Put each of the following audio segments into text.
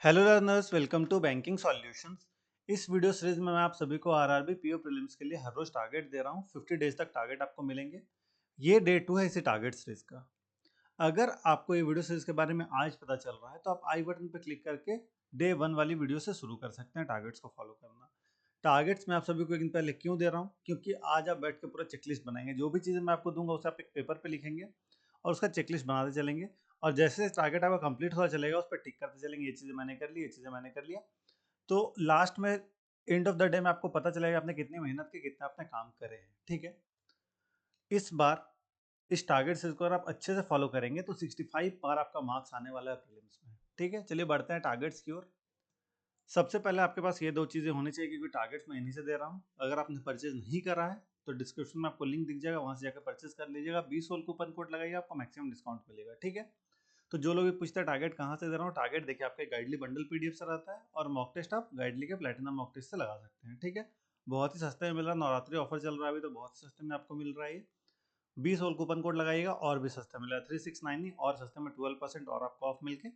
Hello learners, welcome to banking solutions. इस video series में मैं आप सभी को आरआरबी पीओ प्रीलिम्स के लिए हर रोज टारगेट दे रहा हूं। 50 डेज तक टारगेट आपको मिलेंगे। ये डे 2 है इसी टारगेट सीरीज का। अगर आपको ये वीडियो सीरीज के बारे में आज पता चल रहा है तो आप आई बटन पर क्लिक करके डे 1 वाली वीडियो से शुरू कर सकते हैं टारगेट्स को फॉलो करना। टारगेट्स मैं आप सभी को एक दिन पहले क्यों दे रहा हूँ? क्योंकि आज आप बैठ के पूरा चेकलिस्ट बनाएंगे। जो भी चीज़ें मैं आपको दूंगा उसे आप एक पेपर पे लिखेंगे और उसका चेकलिस्ट बनाते चलेंगे। और जैसे टारगेट आपका कंप्लीट होता चलेगा उस पर टिक करते चलेंगे, ये चीज़ें मैंने कर ली, ये चीज़ें मैंने कर लिया। तो लास्ट में एंड ऑफ द डे में आपको पता चलेगा आपने कितनी मेहनत की, कितना आपने काम करे हैं। ठीक है, इस बार इस टारगेट से अगर आप अच्छे से फॉलो करेंगे तो 65 बार आपका मार्क्स आने वाला है प्रीलिम्स में। ठीक है, चलिए बढ़ते हैं टारगेट्स की ओर। सबसे पहले आपके पास ये दो चीज़ें होनी चाहिए क्योंकि टारगेट्स मैं इन्हीं से दे रहा हूँ। अगर आपने परचेज नहीं करा है तो डिस्क्रिप्शन में आपको लिंक दिख जाएगा, वहां से जाकर परचेज कर लीजिएगा। 20 होल कूपन कोड लगाइएगा, आपको मैक्सिमम डिस्काउंट मिलेगा। ठीक है, तो जो लोग भी पूछते हैं टारगेट कहाँ से दे रहा हूँ, टारगेट देखिए आपके गाइडली बंडल पीडीएफ से रहता है और मॉक टेस्ट आप गाइडली के प्लेटिनम मॉक टेस्ट से लगा सकते हैं। ठीक है, बहुत ही सस्ते में मिल रहा है, नवरात्रि ऑफर चल रहा है अभी, तो बहुत ही सस्ते में आपको मिल रहा है ये। 20 और कूपन कोड लगाइएगा और भी सस्ते मिल रहा है, 369 और सस्ते में 12% और आपको ऑफ मिलके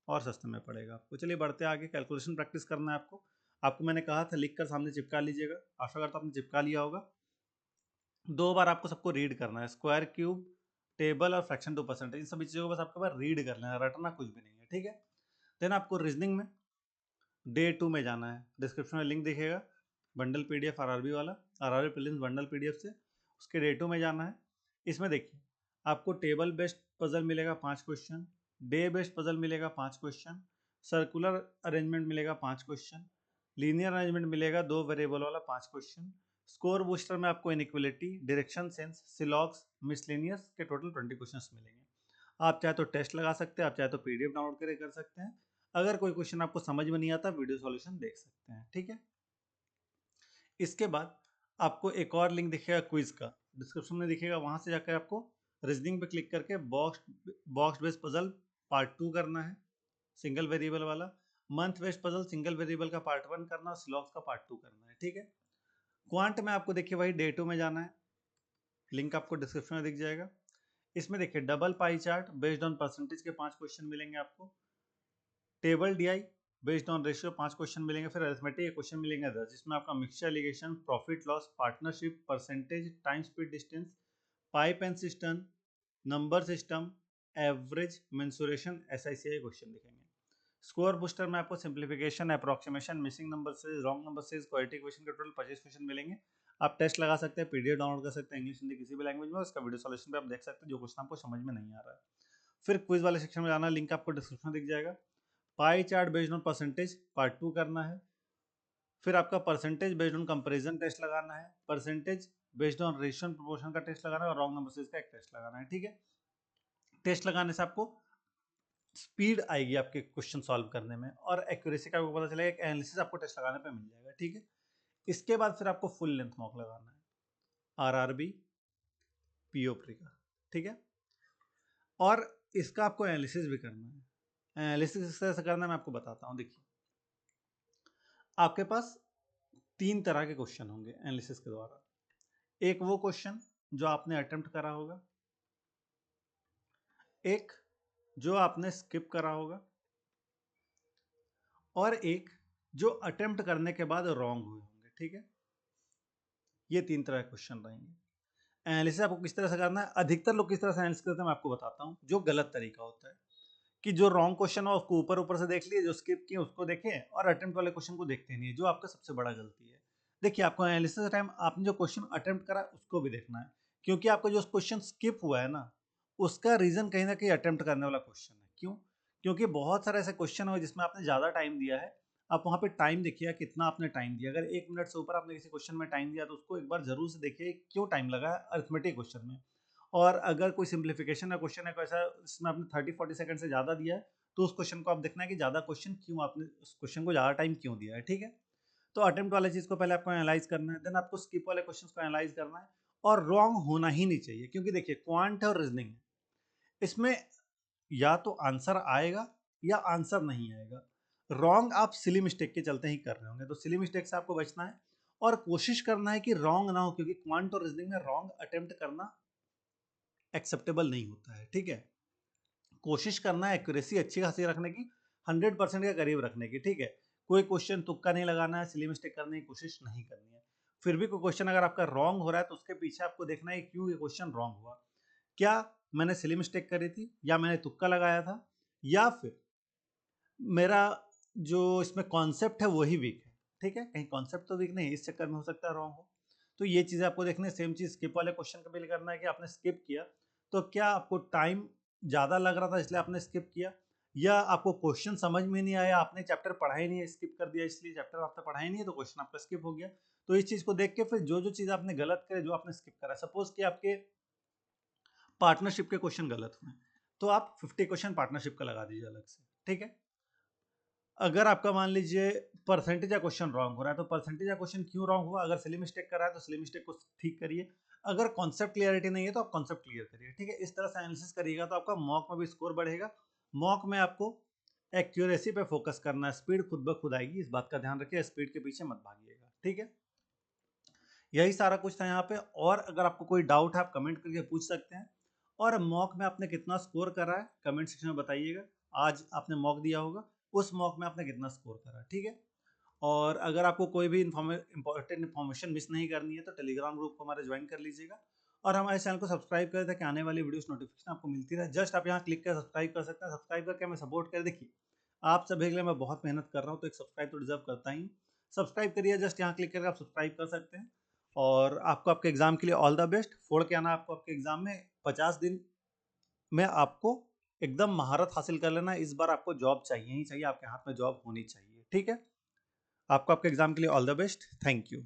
और सस्ते में पड़ेगा आपको। चलिए बढ़ते आगे, कैलकुलेशन प्रैक्टिस करना है आपको। आपको मैंने कहा था लिख कर सामने चिपका लीजिएगा, आशा करता हूँ आपने चिपका लिया होगा। 2 बार आपको सबको रीड करना है, स्क्वायर क्यूब, टेबल और फ्रैक्शन टू परसेंटेज, इन सभी चीज़ों को बस आपके पास रीड कर लेना है, रटना कुछ भी नहीं है। ठीक है, देन आपको रीजनिंग में डे 2 में जाना है। डिस्क्रिप्शन में लिंक दिखेगा, बंडल पीडीएफ आरआरबी वाला, आरआरबी प्रीलिम्स बंडल पीडीएफ से, उसके डे 2 में जाना है। इसमें देखिए आपको टेबल बेस्ड पजल मिलेगा 5 क्वेश्चन, डे बेस्ड पजल मिलेगा 5 क्वेश्चन, सर्कुलर अरेंजमेंट मिलेगा 5 क्वेश्चन, लीनियर अरेंजमेंट मिलेगा 2 वेरिएबल वाला 5 क्वेश्चन, स्कोर बूस्टर में आपको इनइक्वलिटी, डायरेक्शन सेंस, सिलॉग्स, मिसलेनियस के टोटल 20 क्वेश्चंस मिलेंगे। आप चाहे तो टेस्ट लगा सकते हैं, आप चाहे तो पीडीएफ डाउनलोड करके कर सकते हैं। अगर कोई क्वेश्चन आपको समझ में नहीं आता वीडियो सॉल्यूशन देख सकते हैं। ठीक है, इसके बाद आपको एक और लिंक दिखेगा क्विज का, डिस्क्रिप्शन में दिखेगा, वहां से जाकर आपको रीजनिंग पे क्लिक करके बॉक्स बेस्ड पजल पार्ट 2 करना है, सिंगल वेरिएबल वाला। Month based puzzle single variable का पार्ट 1 करना, स्लॉग्स का पार्ट 2 करना है। ठीक है, क्वांट में आपको देखिए वही डे 2 में जाना है, लिंक आपको डिस्क्रिप्शन में दिख जाएगा। इसमें देखिए double pie chart based on percentage के 5 क्वेश्चन मिलेंगे आपको, table DI based on ratio 5 question मिलेंगे, फिर अरिथमेटिक के क्वेश्चन मिलेंगे 10, जिसमें आपका mixture alligation, profit loss, partnership, percentage, time speed distance, pipe and system, number system, average, mensuration, SI CI question दिखेंगे। स्कोर बूस्टर में आपको simplification, approximation, missing number series, wrong number series, quality question के total 25 question मिलेंगे। आप test लगा सकते हैं, PDF download कर सकते हैं, इंग्लिश हिंदी किसी भी लैंग्वेज में, उसका वीडियो सॉल्यूशन पे आप देख सकते हैं जो क्वेश्चन आपको समझ में नहीं आ रहा है। फिर क्विज वाले सेक्शन में जाना, लिंक आपको डिस्क्रिप्शन में दिख जाएगा। Pie chart based on percentage part 2 करना है, फिर आपका percentage based on comparison test लगाना है, percentage based on ratio proportion का टेस्ट लगाना है और रॉन्ग नंबर सीरीज का एक टेस्ट लगाना है। ठीक है, टेस्ट लगाने से आपको स्पीड आएगी आपके क्वेश्चन सॉल्व करने में और एक्यूरेसी का आपको पता चलेगा, एक एनालिसिस आपको टेस्ट लगाने पे मिल जाएगा। ठीक है, इसके बाद फिर आपको फुल लेंथ मॉक लगाना है, आरआरबी पीओ प्री का। ठीक है, और इसका आपको एनालिसिस भी करना है। एनालिसिस किस तरह से करना है मैं आपको बताता हूँ। देखिए आपके पास 3 तरह के क्वेश्चन होंगे एनालिसिस के द्वारा। एक वो क्वेश्चन जो आपने अटेम्प्ट करा होगा, एक जो आपने स्किप करा होगा, और एक जो अटेम्प्ट करने के बाद रॉन्ग हुए होंगे। ठीक है, ये 3 तरह के क्वेश्चन रहेंगे। एनालिसिस आपको किस तरह से करना है, अधिकतर लोग किस तरह से एनालिसिस करते हैं मैं आपको बताता हूँ। जो गलत तरीका होता है कि जो रॉन्ग क्वेश्चन है उसको ऊपर ऊपर से देख लिए, जो स्किप किए उसको देखें और अटेम्प्ट वाले क्वेश्चन को देखते नहीं है, जो आपका सबसे बड़ा गलती है। देखिए आपको एनालिसिस टाइम आपने जो क्वेश्चन अटेम्प्ट करा उसको भी देखना है, क्योंकि आपका जो क्वेश्चन स्किप हुआ है ना, उसका रीजन कहीं ना कहीं अटेम्प्ट करने वाला क्वेश्चन है। क्यों? क्योंकि बहुत सारे ऐसे क्वेश्चन हो जिसमें आपने ज्यादा टाइम दिया है। आप वहां पे टाइम देखिए कितना आपने टाइम दिया, अगर 1 मिनट से ऊपर आपने किसी क्वेश्चन में टाइम दिया तो उसको एक बार जरूर से देखिए क्यों टाइम लगा है अरिथमेटिक क्वेश्चन में। और अगर कोई सिंप्लीफिकेशन का क्वेश्चन है ऐसा जिसमें आपने 30-40 सेकंड से ज्यादा दिया है, तो उस क्वेश्चन को आप देखना है कि ज्यादा क्वेश्चन क्यों, आपने उस क्वेश्चन को ज्यादा टाइम क्यों दिया है। ठीक है, तो अटेम्प्ट वाले चीज को पहले आपको एनालाइज करना है, देन आपको स्किप वाले क्वेश्चन को एनालाइज करना है। और रॉन्ग होना ही नहीं चाहिए, क्योंकि देखिए क्वांट और रीजनिंग इसमें या तो आंसर आएगा या आंसर नहीं आएगा। रॉन्ग आप सिली मिस्टेक के चलते ही कर रहे होंगे, तो सिली मिस्टेक से आपको बचना है और कोशिश करना है कि रॉन्ग ना हो, क्योंकि क्वांट और रीजनिंग में रॉन्ग अटेम्प्ट करना एक्सेप्टेबल नहीं होता है। ठीक है, कोशिश करना है एक्यूरेसी अच्छी खासी रखने की, 100% के करीब रखने की, ठीक है। कोई क्वेश्चन तुक्का नहीं लगाना है, सिली मिस्टेक करने की कोशिश नहीं करनी है। फिर भी कोई क्वेश्चन अगर आपका रॉन्ग हो रहा है तो उसके पीछे आपको देखना है क्यों ये क्वेश्चन रॉन्ग हुआ। क्या मैंने सिली मिस्टेक करी थी, या मैंने तुक्का लगाया था, या फिर मेरा जो इसमें कॉन्सेप्ट है वही वीक है, ठीक है। कहीं कॉन्सेप्ट तो वीक नहीं है, इस चक्कर में हो सकता है रॉन्ग हो। तो ये चीज़ें आपको देखनी है। सेम चीज़ स्किप वाले क्वेश्चन का भी करना है कि आपने स्किप किया तो क्या आपको टाइम ज़्यादा लग रहा था इसलिए आपने स्किप किया, या आपको क्वेश्चन समझ में नहीं आया, आपने चैप्टर पढ़ा ही नहीं है, स्किप कर दिया, इसलिए चैप्टर आपने पढ़ा ही नहीं है तो क्वेश्चन आपका स्किप हो गया। तो इस चीज़ को देख के फिर जो जो चीज़ आपने गलत करे, जो आपने स्किप करा, सपोज कि आपके पार्टनरशिप के क्वेश्चन गलत हुए तो आप 50 क्वेश्चन पार्टनरशिप का लगा दीजिए अलग से, ठीक है। अगर आपका मान लीजिए परसेंटेज या क्वेश्चन रॉन्ग हो रहा है तो परसेंटेज या क्वेश्चन क्यों रॉन्ग हुआ, अगर सिली मिस्टेक कर रहा है तो सिली मिस्टेक को ठीक करिए, अगर कॉन्सेप्ट क्लियरिटी नहीं है तो आप कॉन्सेप्ट क्लियर करिए, ठीक है। इस तरह से एनालिसिस करिएगा तो आपका मॉक में भी स्कोर बढ़ेगा। मॉक में आपको एक्यूरेसी पे फोकस करना है, स्पीड खुद ब खुद आएगी, इस बात का ध्यान रखिए, स्पीड के पीछे मत भागिएगा, ठीक है। यही सारा कुछ था यहाँ पे, और अगर आपको कोई डाउट है आप कमेंट करके पूछ सकते हैं। और मॉक में आपने कितना स्कोर करा है कमेंट सेक्शन में बताइएगा। आज आपने मॉक दिया होगा, उस मॉक में आपने कितना स्कोर करा है, ठीक है। और अगर आपको कोई भी इंपॉर्टेंट इन्फॉर्मेशन मिस नहीं करनी है तो टेलीग्राम ग्रुप को हमारे ज्वाइन कर लीजिएगा, और हमारे चैनल को सब्सक्राइब करें ताकि आने वाली वीडियोस नोटिफिकेशन आपको मिलती रहे। जस्ट आप यहाँ क्लिक कर सब्सक्राइब कर सकते हैं, सब्सक्राइब करके हमें सपोर्ट करें। देखिए आप सभी के लिए मैं बहुत मेहनत कर रहा हूँ तो एक सब्सक्राइब तो डिजर्व करता ही हूँ। सब्सक्राइब करिए, जस्ट यहाँ क्लिक करके आप सब्सक्राइब कर सकते हैं। और आपको आपके एग्जाम के लिए ऑल द बेस्ट। फोड़ के आना आपको आपके एग्जाम में, 50 दिन में आपको एकदम महारत हासिल कर लेना है। इस बार आपको जॉब चाहिए ही चाहिए, आपके हाथ में जॉब होनी चाहिए, ठीक है। आपको आपके एग्जाम के लिए all the best. Thank you.